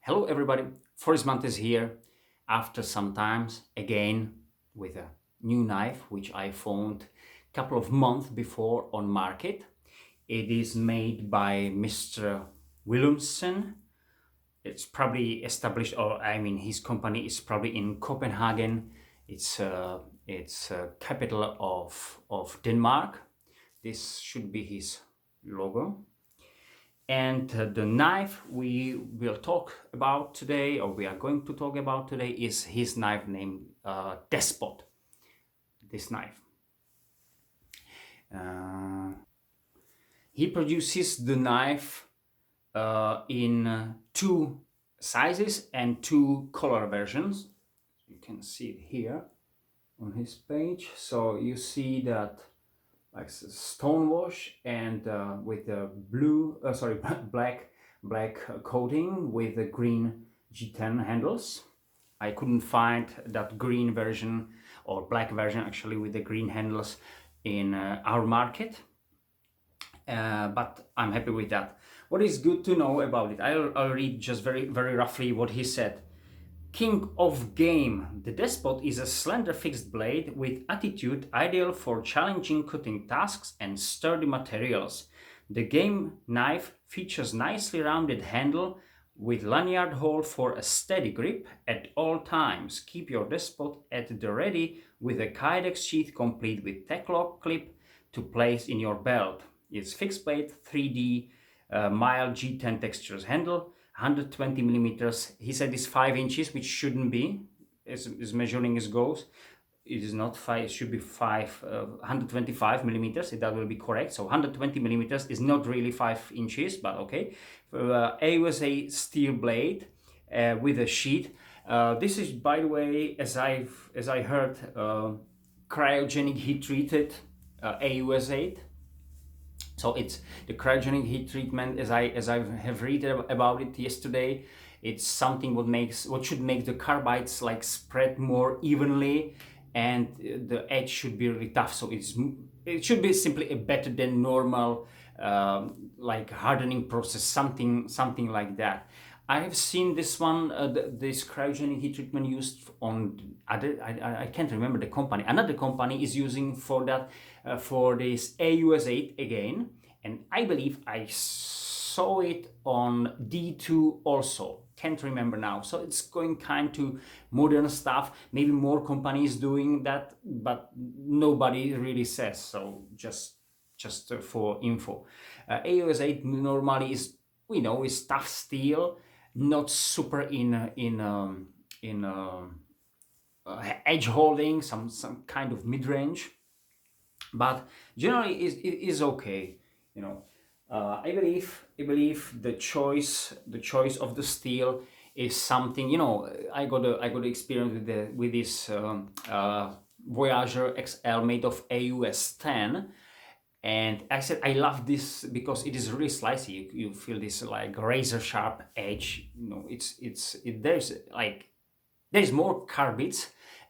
Hello everybody, Month is here after some times again with a new knife which I found a couple of months before on market. It is made by Mr. Willumsen. It's probably established, or I mean his company is probably in Copenhagen. It's capital of Denmark. This should be his logo. And the knife we will talk about today, or we are going to talk about today, is his knife named Despot. This knife. He produces the knife in two sizes and two color versions. You can see it here on his page. So you see that like stone wash and with the black coating with the green G10 handles. I couldn't find that green version or black version actually with the green handles in our market, but I'm happy with that. What is good to know about it? I'll read just very roughly what he said. King of game, the Despot is a slender fixed blade with attitude ideal for challenging cutting tasks and sturdy materials. The game knife features nicely rounded handle with lanyard hole for a steady grip at all times. Keep your Despot at the ready with a Kydex sheath complete with Tech-Lock clip to place in your belt. It's fixed blade 3D mild G10 textures handle. 120 millimeters. He said it's 5 inches, which shouldn't be, as measuring as goes. It is not 5, it should be 125 millimeters, that will be correct. So 120 millimeters is not really 5 inches, but okay. AUSA steel blade with a sheet. This is, by the way, as I heard, cryogenic heat treated AUS8. So it's the cryogenic heat treatment, as I have read about it yesterday. It's something what should make the carbides like spread more evenly, and the edge should be really tough. So it should be simply a better than normal like hardening process, something like that. I have seen this one, this cryogenic heat treatment used on other, I can't remember the company. Another company is using for that, for this AUS8 again. And I believe I saw it on D2 also. Can't remember now. So it's going kind to modern stuff. Maybe more companies doing that, but nobody really says. So just for info. AUS8 normally is, we know, is tough steel, not super in edge holding, some kind of mid-range, but generally is okay. You know, I believe the choice of the steel is something. You know, I got a experience with this Voyager XL made of AUS10. And I said I love this because it is really slicey. You feel this like razor sharp edge. You know, there's more carbides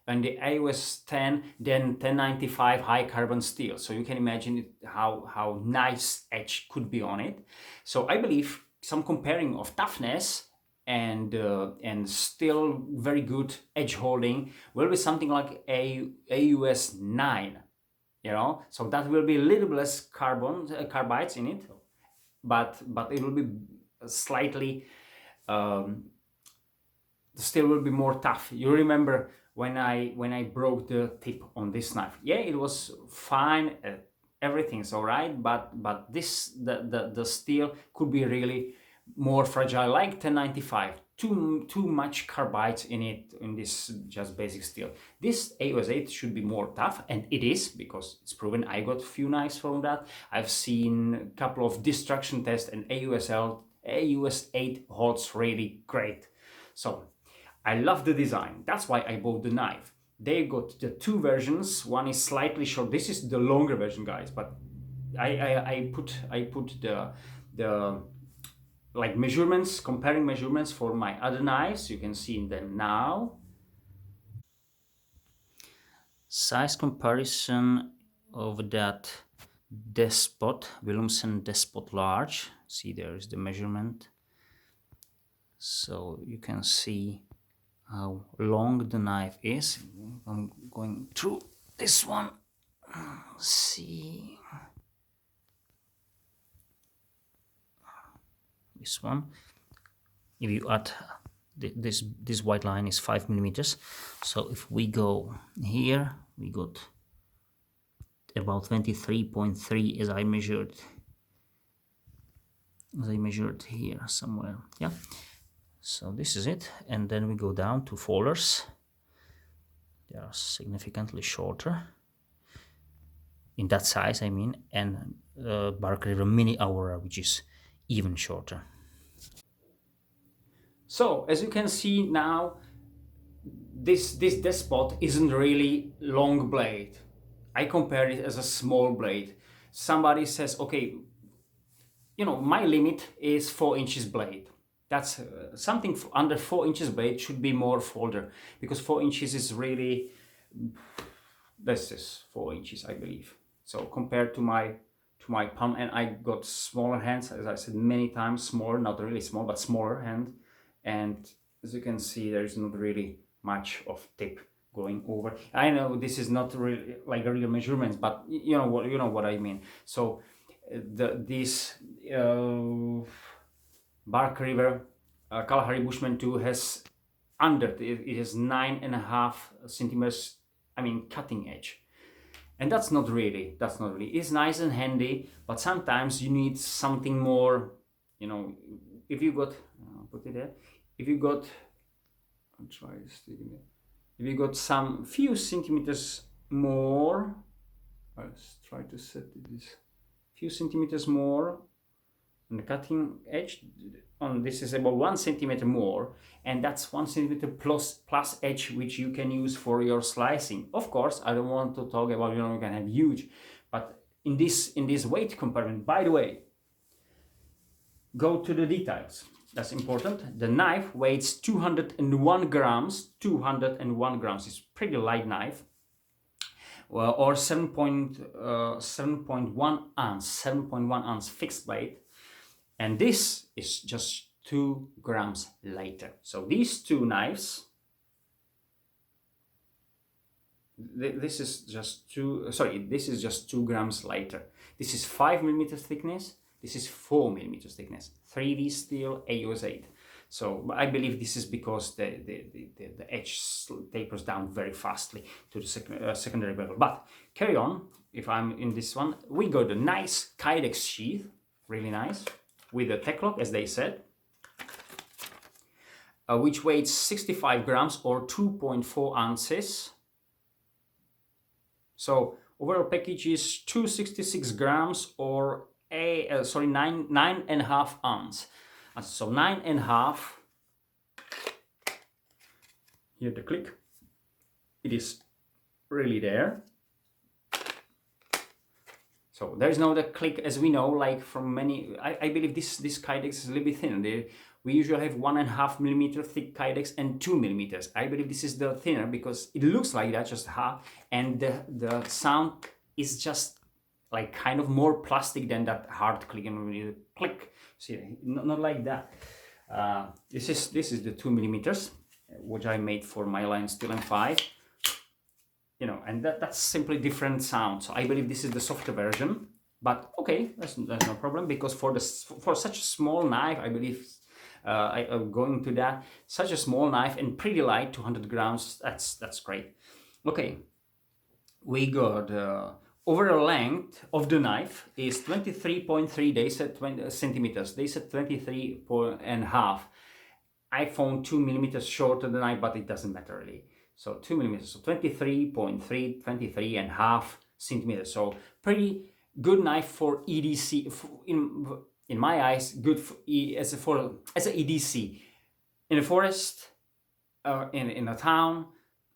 on the AUS 10 than 1095 high carbon steel. So you can imagine how nice edge could be on it. So I believe some comparing of toughness and still very good edge holding will be something like AUS 9. You know, so that will be a little less carbides in it, but it will be slightly still will be more tough. You remember when I broke the tip on this knife? Yeah, it was fine, everything's all right, but this the steel could be really more fragile, like 1095. Too much carbides in it, in this just basic steel. This AUS8 should be more tough, and it is, because it's proven. I got a few knives from that. I've seen a couple of destruction tests, and AUS8 holds really great. So I love the design. That's why I bought the knife. They got the two versions. One is slightly short. This is the longer version, guys, but I put the like measurements, comparing measurements for my other knives. You can see them now. Size comparison of that Despot, Willumsen DESPOT large. See, there is the measurement. so you can see how long the knife is. I'm going through this one. See this one. If you add this white line is 5 millimeters, so if we go here, we got about 23.3 as I measured here somewhere. Yeah, so this is it. And then we go down to folders. They are significantly shorter in that size, I mean, and Bark River Mini Aurora, which is even shorter. So as you can see now, this Despot isn't really long blade. I compare it as a small blade. Somebody says, okay, you know, my limit is 4 inches blade. That's something under 4 inches blade should be more folder, because 4 inches is really, this is 4 inches, I believe. So compared to my palm, and I got smaller hands, as I said many times, smaller, not really small, but smaller hand. And as you can see, there is not really much of tip going over. I know this is not really like real measurements, but you know what I mean. So this Bark River Kalahari Bushman 2 has it has 9.5 centimeters, I mean, cutting edge. And that's not really, it's nice and handy, but sometimes you need something more, you know. If you got, put it there, if you got, I'll try sticking it. If you got some few centimeters more, let's try to set this, few centimeters more on the cutting edge, on this is about 1 centimeter more, and that's 1 centimeter plus edge, which you can use for your slicing. Of course, I don't want to talk about, you know, you can have huge, but in this weight compartment, by the way, go to the details. That's important. The knife weighs 201 grams. 201 grams is pretty light knife. Well, or 7.1 ounce, 7.1 ounce fixed blade. And this is just 2 grams lighter. So these two knives, this is just 2 grams lighter. This is 5 millimeters thickness. This is 4 millimeters thickness. 3D steel AUS 8. So I believe this is because the edge tapers down very fastly to the secondary bevel. But carry on. If I'm in this one, we got a nice Kydex sheath, really nice, with a tech lock, as they said, which weighs 65 grams or 2.4 ounces. So overall package is 266 grams or 9.5 ounce. So 9.5. Here the click. It is really there. So there is no the click, as we know, like from many. I believe this Kydex is a little bit thinner. We usually have 1.5 millimeter thick Kydex and 2 millimeters. I believe this is the thinner because it looks like that, just half, and the sound is just like kind of more plastic than that hard click and really click. See, not like that. This is the 2 millimeters, which I made for my line Steel M5. You know, and that's simply different sound. So I believe this is the softer version. But okay, that's no problem, because for such a small knife, I believe. Going to that, such a small knife and pretty light, 200 grams, that's great. Okay, we got overall length of the knife is 23.3, they said 20 centimeters, they said 23.5. I found 2 millimeters shorter the knife, but it doesn't matter really. So 2 millimeters, so 23.3, 23.5 centimeters. So pretty good knife for EDC, in my eyes, good for, as an EDC. In a forest, in a town,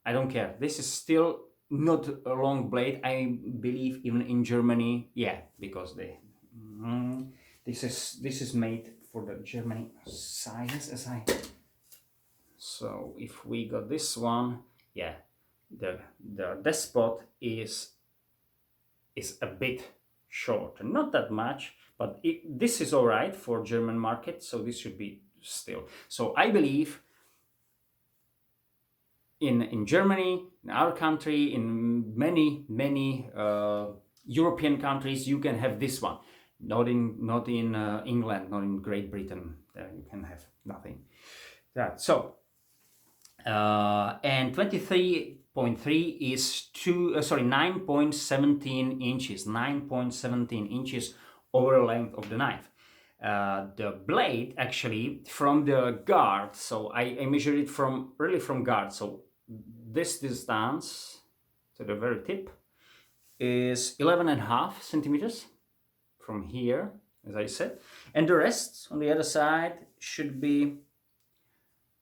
I don't care. This is still not a long blade. I believe even in Germany, yeah, because this is made for the Germany size. So if we got this one, yeah, the Despot is a bit short, not that much. But this is all right for German market, so this should be still. So I believe in Germany, in our country, in many European countries, you can have this one. Not in England, not in Great Britain. There you can have nothing. That so. And 23.3 is 9.17 inches. 9.17 inches over the length of the knife. The blade actually from the guard, so I measured it from guard, so this distance to the very tip is 11.5 centimeters from here, as I said, and the rest on the other side should be,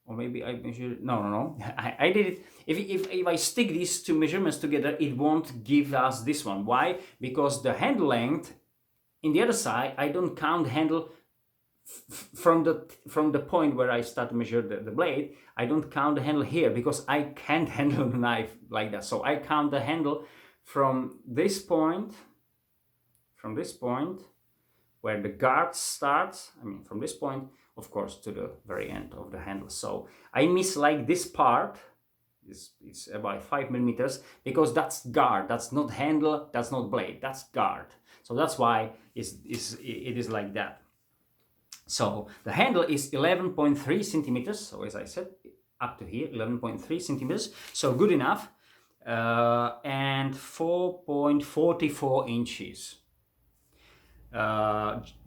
or maybe I measured, no, I did it, if I stick these two measurements together, it won't give us this one. Why? Because the handle length in the other side, I don't count handle from the point where I start to measure the blade. I don't count the handle here because I can't handle the knife like that. So I count the handle from this point where the guard starts, I mean from this point, of course, to the very end of the handle. So I miss like this part, it's about 5 millimeters, because that's guard, that's not handle, that's not blade, that's guard. So that's why it is like that. So the handle is 11.3 centimeters. So as I said, up to here, 11.3 centimeters. So good enough. And 4.44 inches.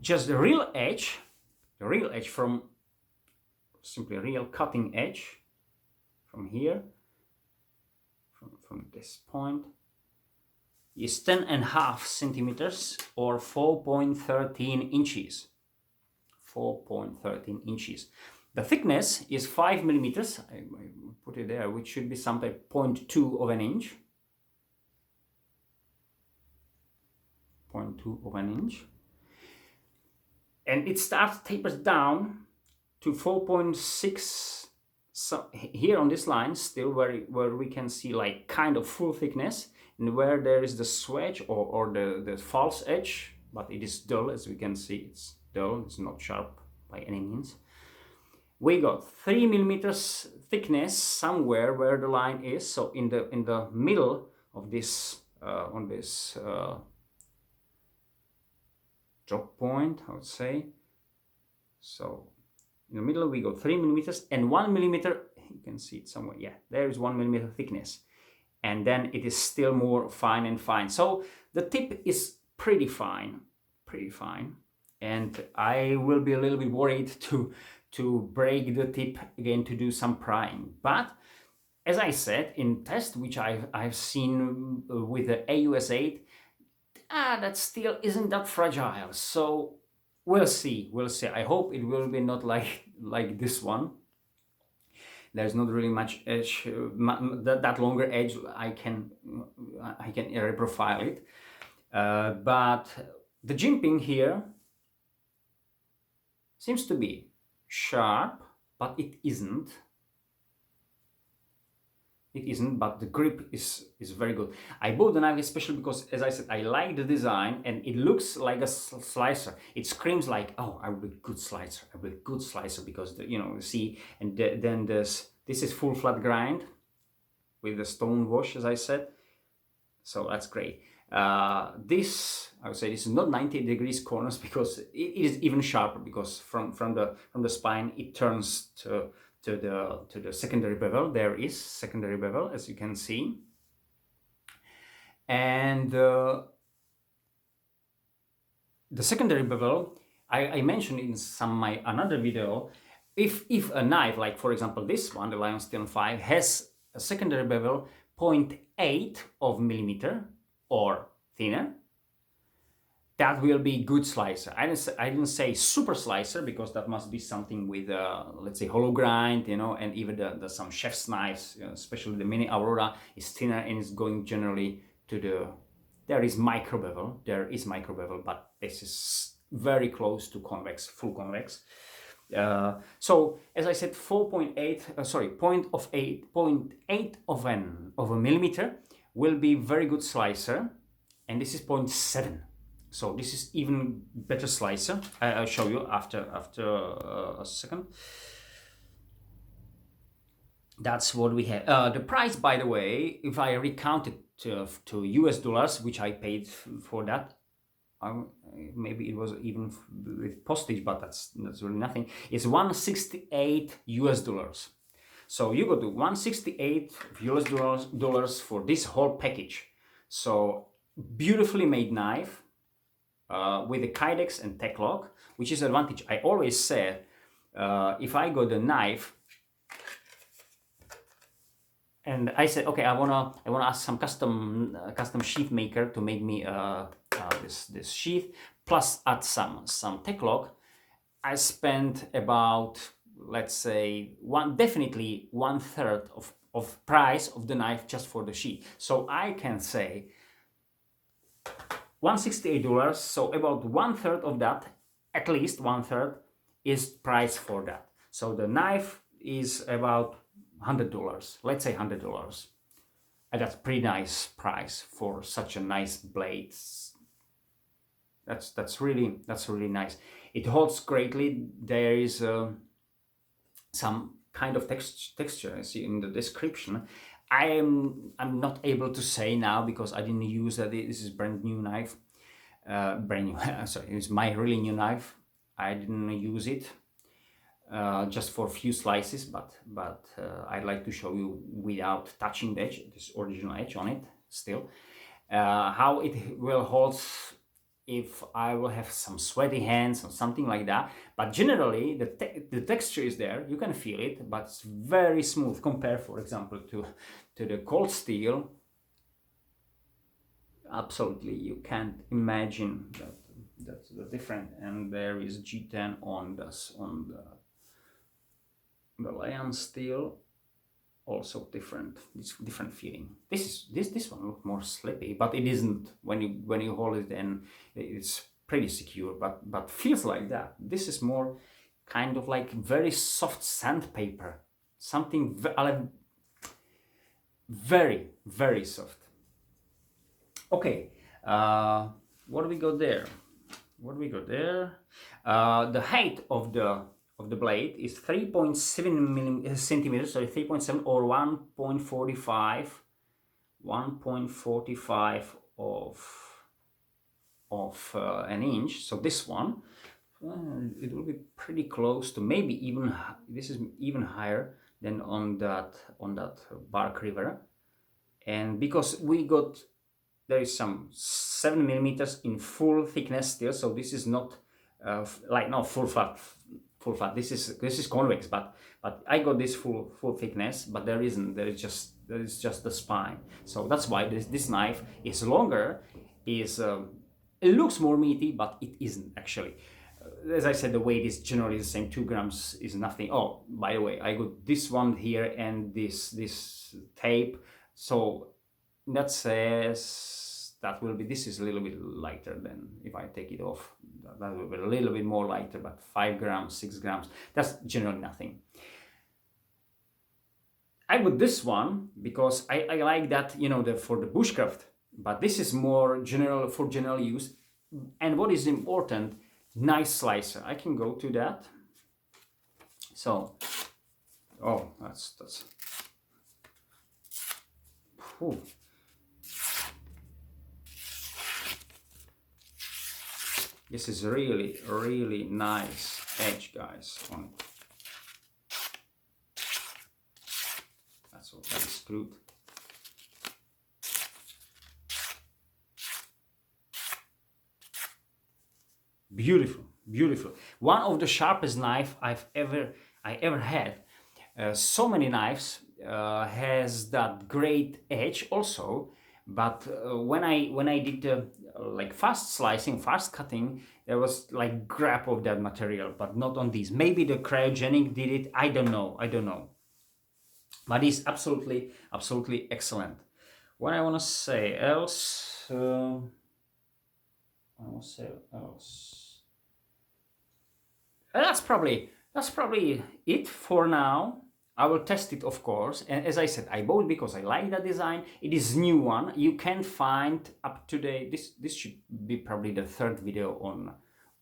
Just the real edge from simply real cutting edge from here, from this point, is 10.5 centimeters or 4.13 inches. 4.13 inches. The thickness is 5 millimeters. I put it there, which should be something 0.2 of an inch. 0.2 of an inch. And it tapers down to 4.6. So here on this line, still where we can see like kind of full thickness, and where there is the swedge or the false edge, but it is dull, as we can see. It's dull, it's not sharp by any means. We got 3 millimeters thickness somewhere where the line is. So in the middle of this on this drop point, I would say. So in the middle we got 3 millimeters and 1 millimeter. You can see it somewhere. Yeah, there is 1 millimeter thickness, and then it is still more fine and fine. So the tip is pretty fine. And I will be a little bit worried to break the tip again to do some prying. But as I said, in test which I've seen with the AUS 8, that still isn't that fragile. So we'll see. I hope it will be not like this one. There's not really much edge, that longer edge. I can reprofile it, but the jimping here seems to be sharp, but it isn't. But the grip is very good. I bought the knife especially because, as I said, I like the design and it looks like a slicer. It screams like, oh, I will be a good slicer. Because you see, and then this is full flat grind with the stone wash, as I said. So that's great. This, I would say, this is not 90 degrees corners because it is even sharper, because from the spine it turns to the secondary bevel. There is secondary bevel, as you can see, and the secondary bevel I mentioned in another video. If a knife, like for example this one, the Lion Steel 5, has a secondary bevel 0.8 of millimeter or thinner, that will be good slicer. I didn't say super slicer, because that must be something with let's say hollow grind, and even some chef's knives, especially the Mini Aurora, is thinner and is going generally to there is micro bevel, but this is very close to convex, full convex. So as I said, 0.8 of a millimeter will be very good slicer, and this is 0.7. So this is even better slicer. I'll show you after a second. That's what we have. The price, by the way, if I recount it to US dollars, which I paid for that, maybe it was even with postage, but that's really nothing. It's 168 US dollars. So you go to 168 US dollars for this whole package. So beautifully made knife with the Kydex and tech lock, which is advantage. I always say if I got the knife and I said, okay, I wanna ask some custom sheath maker to make me this sheath, plus add some tech lock. I spent about, let's say, definitely 1/3 of price of the knife just for the sheath. So I can say $168. So about 1/3 of that, at least 1/3, is price for that. So the knife is about $100. Let's say $100. And that's pretty nice price for such a nice blade. That's really nice. It holds greatly. There is some kind of texture, I see in the description. I'm not able to say now because I didn't use that. This is brand new knife, brand new. Sorry, it's my really new knife. I didn't use it. Just for a few slices, but I'd like to show you without touching the edge, this original edge on it still, how it will hold if I will have some sweaty hands or something like that. But generally the texture is there, you can feel it, but it's very smooth compared, for example, to the cold steel. Absolutely, you can't imagine that's the difference. And there is G10 on the Lion steel, also different. It's different feeling. This one looks more slippy, but it isn't. When you hold it, then it's pretty secure. But feels like that. This is more kind of like very soft sandpaper. Something very very soft. Okay, what do we got there? The height of the blade is 3.7 centimeters, sorry, 3.7 or 1.45 of an inch. So this one, it will be pretty close to, maybe even, this is even higher than on that Bark River. And because there is some 7 millimeters in full thickness still, so this is not like no full flat. This is convex, but I got this full thickness, but there isn't. There is just the spine. So that's why this knife is longer. It looks more meaty, but it isn't actually. As I said, the weight is generally the same. 2 grams is nothing. Oh, by the way, I got this one here and this tape. So that says that will be, this is a little bit lighter than if I take it off. That will be a little bit more lighter, but 5 grams, 6 grams, that's generally nothing. I got this one because I like that, for the bushcraft, but this is more general, for general use. And what is important, nice slicer. I can go to that. So, oh, that's. Whew. This is really, really nice edge, guys, on it. That's what that is screwed. Beautiful, beautiful. One of the sharpest knife I ever had. So many knives has that great edge also. But when I did like fast slicing, fast cutting, there was like grab of that material, but not on these. Maybe the cryogenic did it. I don't know. But it's absolutely excellent. What I want to say else? That's probably it for now. I will test it, of course. And as I said, I bought it because I like that design. It is new one. You can find up to date. This should be probably the third video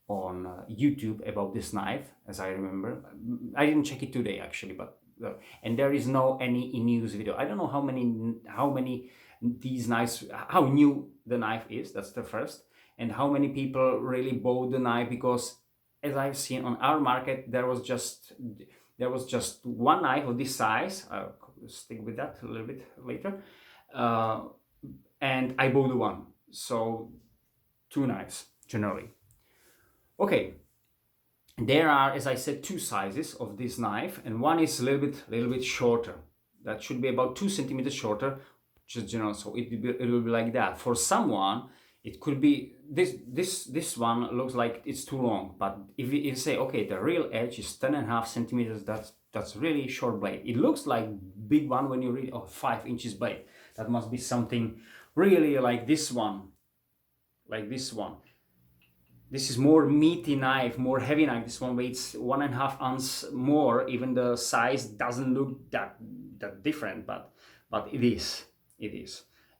on YouTube about this knife, as I remember. I didn't check it today actually, but and there is no any news video. I don't know how many these knives, how new the knife is. That's the first, and how many people really bought the knife, because as I've seen on our market, there was just one knife of this size. I'll stick with that a little bit later, and I bought one, so 2 knives generally. Okay, there are, as I said, 2 sizes of this knife, and one is a little bit shorter. That should be about 2 centimeters shorter, just general. So it will be like that. For someone, it could be this one looks like it's too long, but if you say, okay, the real edge is 10.5 centimeters, that's really short blade. It looks like big one when you read 5 inches blade. That must be something really like this one, This is more meaty knife, more heavy knife. This one weighs 1.5 ounce more. Even the size doesn't look that different, but it is.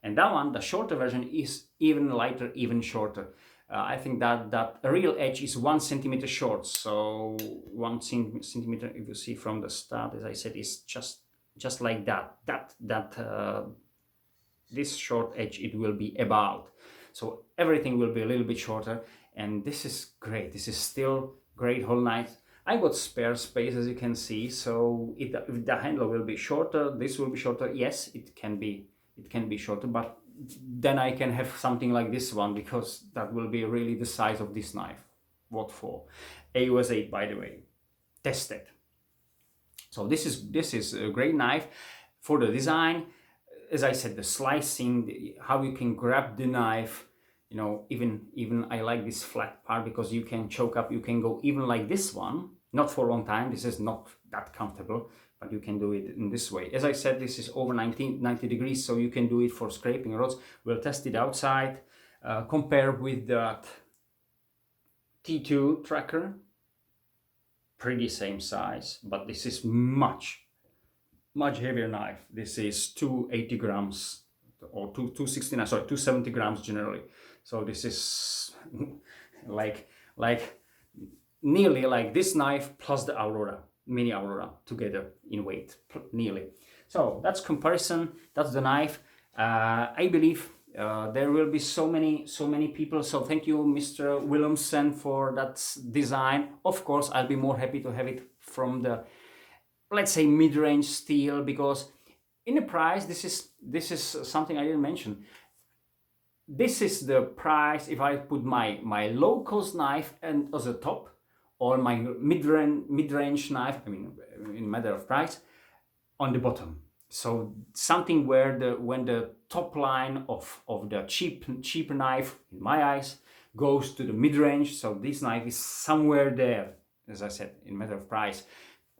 And that one, the shorter version, is even lighter, even shorter. I think that real edge is 1 centimeter short. So 1 centimeter, if you see from the start, as I said, is just like that. This short edge it will be about. So everything will be a little bit shorter, and this is great. This is still great whole knife. I got spare space, as you can see, so if the handle will be shorter, this will be shorter. Yes, it can be shorter, but then I can have something like this one, because that will be really the size of this knife. What for? AUS 8, by the way, tested. So this is a great knife for the design. As I said, the slicing, how you can grab the knife, you know, even I like this flat part, because you can choke up, you can go even like this one, not for a long time. This is not that comfortable, but you can do it in this way. As I said, this is over 90 degrees, so you can do it for scraping rods. We'll test it outside, compare with that T2 tracker, pretty same size, but this is much heavier knife. This is 280 grams or 269, sorry, 270 grams generally. So this is like nearly like this knife plus the Aurora, mini Aurora together in weight, nearly. So that's comparison. That's the knife. I believe there will be so many people. So thank you, Mr. Willumsen, for that design. Of course, I'll be more happy to have it from the, let's say, mid-range steel, because in the price, this is something I didn't mention. This is the price if I put my low-cost knife and as a top, or my mid-range knife, I mean, in matter of price, on the bottom. So something where when the top line of the cheap knife, in my eyes, goes to the mid-range. So this knife is somewhere there, as I said, in matter of price.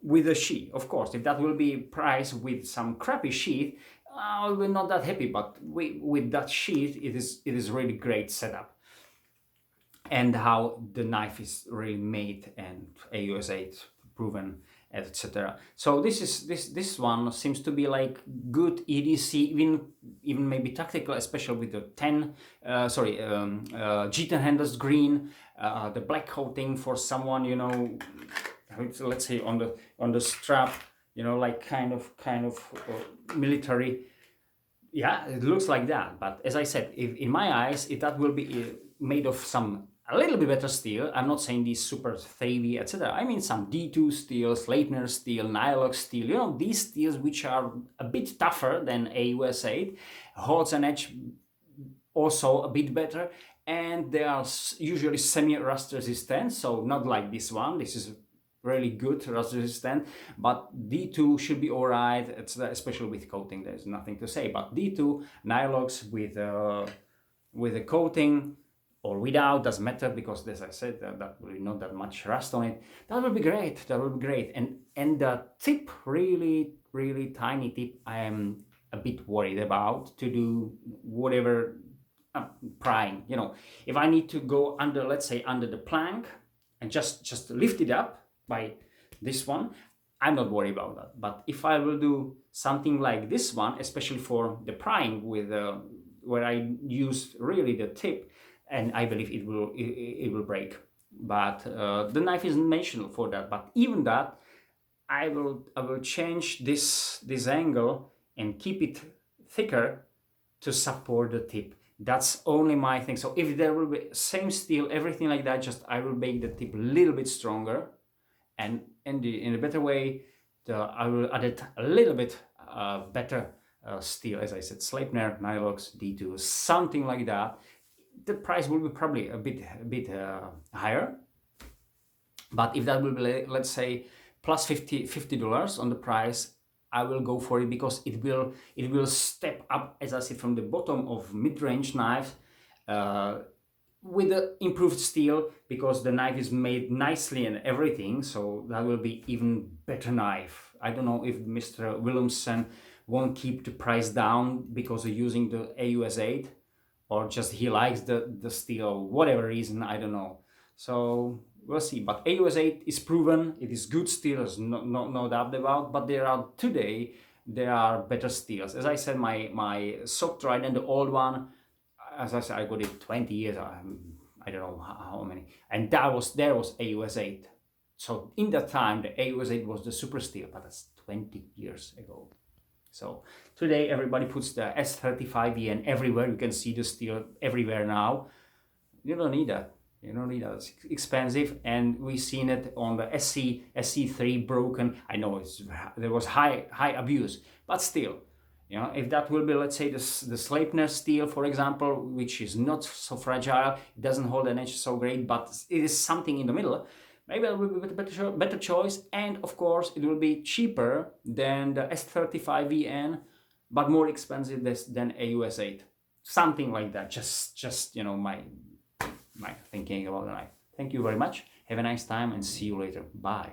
With a sheath, of course, if that will be priced with some crappy sheath, we're not that happy. But with that sheath, it is really great setup, and how the knife is really made and AUS 8 proven, etc. So this one seems to be like good EDC, even maybe tactical, especially with the G10 handles green, the black coating for someone, you know, let's say on the strap, you know, like kind of military. Yeah, it looks like that. But as I said, if in my eyes, if that will be made of some a little bit better steel, I'm not saying these super Thavy, etc. I mean some D2 steel, Sleipner steel, Nylox steel, you know, these steels which are a bit tougher than AUS 8, holds an edge also a bit better, and they are usually semi-rust resistant, so not like this one. This is really good rust resistant, but D2 should be alright, especially with coating. There's nothing to say, but D2 Nylox with a coating or without, doesn't matter, because as I said, that will be not that much rust on it. That will be great. That will be great. And the tip, really tiny tip, I am a bit worried about to do whatever prying. You know, if I need to go under, let's say, under the plank and just lift it up by this one, I'm not worried about that. But if I will do something like this one, especially for the prying with where I use really the tip, and I believe it will break. But the knife is dimensional for that. But even that, I will change this angle and keep it thicker to support the tip. That's only my thing. So if there will be same steel, everything like that, just I will make the tip a little bit stronger, and in a better way, I will add it a little bit better steel, as I said, Sleipner, Nilox, D2, something like that. The price will be probably a bit higher, but if that will be, let's say, plus $50 on the price, I will go for it, because it will step up, as I said, from the bottom of mid-range knife with the improved steel, because the knife is made nicely and everything, so that will be even better knife. I don't know if Mr. Willumsen won't keep the price down because of using the AUS 8, or just he likes the steel, whatever reason, I don't know. So we'll see. But AUS 8 is proven, it is good steel, there's no doubt about. But there are better steels. As I said, my Sock Trident, the old one, as I said, I got it 20 years. I don't know how many, and there was AUS 8. So in that time, the AUS 8 was the super steel, but that's 20 years ago. So today everybody puts the S35EN everywhere. You can see the steel everywhere now. You don't need that. You don't need that. It's expensive, and we've seen it on the SC3 broken. I know there was high abuse, but still, you know, if that will be, let's say, the Sleipner steel, for example, which is not so fragile, it doesn't hold an edge so great, but it is something in the middle. Maybe it will be a better choice, and of course it will be cheaper than the S35EN, but more expensive than AUS 8. Something like that. Just you know, my thinking about the knife. Thank you very much. Have a nice time, and see you later. Bye.